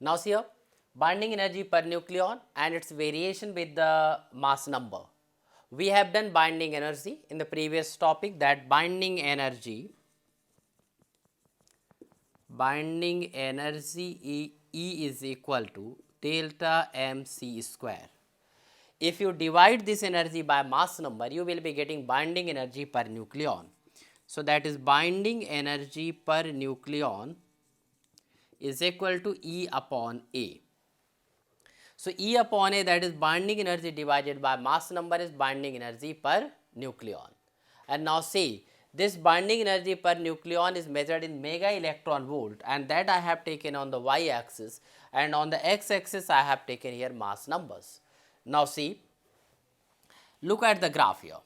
Now see here, binding energy per nucleon and its variation with the mass number. We have done binding energy in the previous topic, that binding energy E is equal to delta mc square. If you divide this energy by mass number, you will be getting binding energy per nucleon. So, that is binding energy per nucleon is equal to E upon A. So, E upon A, that is binding energy divided by mass number, is binding energy per nucleon. And now see, this binding energy per nucleon is measured in mega electron volt, and that I have taken on the y axis, and on the x axis I have taken here mass numbers. Now see, look at the graph here.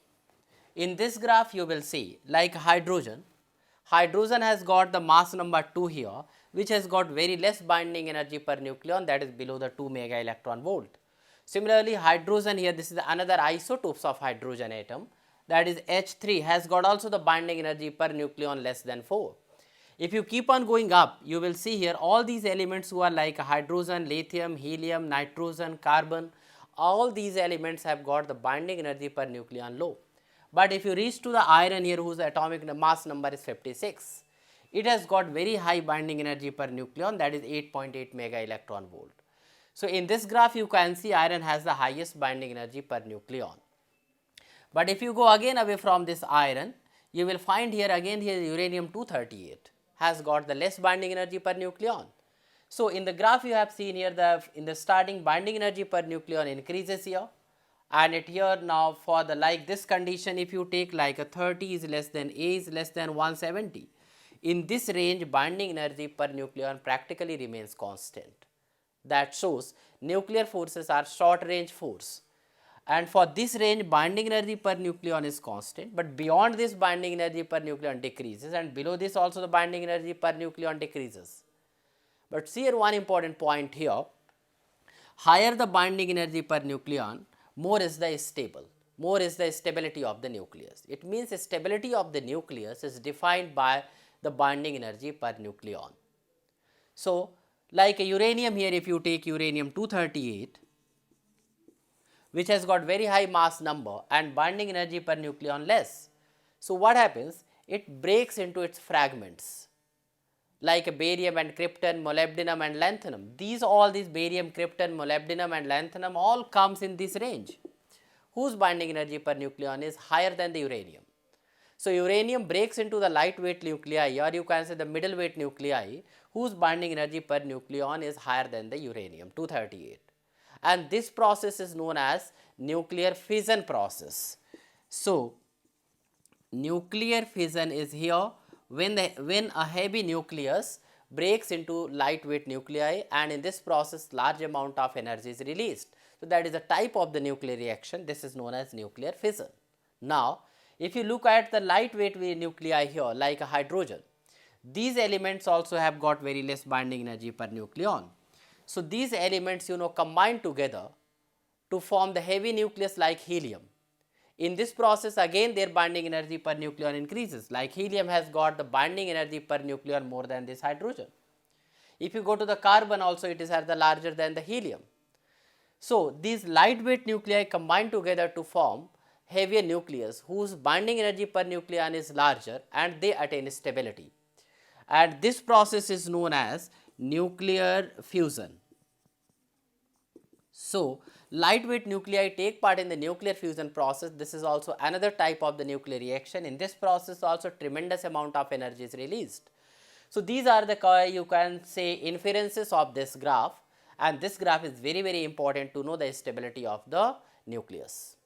In this graph you will see, like hydrogen has got the mass number 2 here, which has got very less binding energy per nucleon, that is below the 2 mega electron volt. Similarly, hydrogen here, this is another isotopes of hydrogen atom, that is H3, has got also the binding energy per nucleon less than 4. If you keep on going up, you will see here all these elements who are like hydrogen, lithium, helium, nitrogen, carbon, all these elements have got the binding energy per nucleon low. But if you reach to the iron here, whose atomic mass number is 56, it has got very high binding energy per nucleon, that is 8.8 mega electron volt. So, in this graph you can see iron has the highest binding energy per nucleon. But if you go again away from this iron, you will find here again here uranium 238 has got the less binding energy per nucleon. So, in the graph you have seen here, in the starting binding energy per nucleon increases here, and it here now for the like this condition, if you take like a 30 is less than A is less than 170, in this range binding energy per nucleon practically remains constant. That shows nuclear forces are short range force, and for this range binding energy per nucleon is constant, but beyond this binding energy per nucleon decreases, and below this also the binding energy per nucleon decreases. But see here one important point here, higher the binding energy per nucleon, more is the stability of the nucleus. It means the stability of the nucleus is defined by the binding energy per nucleon. So, like a uranium here, if you take uranium 238, which has got very high mass number and binding energy per nucleon less. So, what happens? It breaks into its fragments, like a barium and krypton, molybdenum and lanthanum. All these barium, krypton, molybdenum and lanthanum all comes in this range, whose binding energy per nucleon is higher than the uranium. So, uranium breaks into the lightweight nuclei, or you can say the middleweight nuclei, whose binding energy per nucleon is higher than the uranium 238. And this process is known as nuclear fission process. So, nuclear fission is here when a heavy nucleus breaks into lightweight nuclei, and in this process large amount of energy is released. So, that is a type of the nuclear reaction. This is known as nuclear fission. Now, if you look at the lightweight nuclei here, like a hydrogen, these elements also have got very less binding energy per nucleon. So, these elements combine together to form the heavy nucleus like helium. In this process again their binding energy per nucleon increases, like helium has got the binding energy per nucleon more than this hydrogen. If you go to the carbon also, it is the larger than the helium. So, these lightweight nuclei combine together to form heavier nucleus whose binding energy per nucleon is larger, and they attain stability. And this process is known as nuclear fusion. So, lightweight nuclei take part in the nuclear fusion process. This is also another type of the nuclear reaction. In this process also tremendous amount of energy is released. So, these are the you can say inferences of this graph, and this graph is very important to know the stability of the nucleus.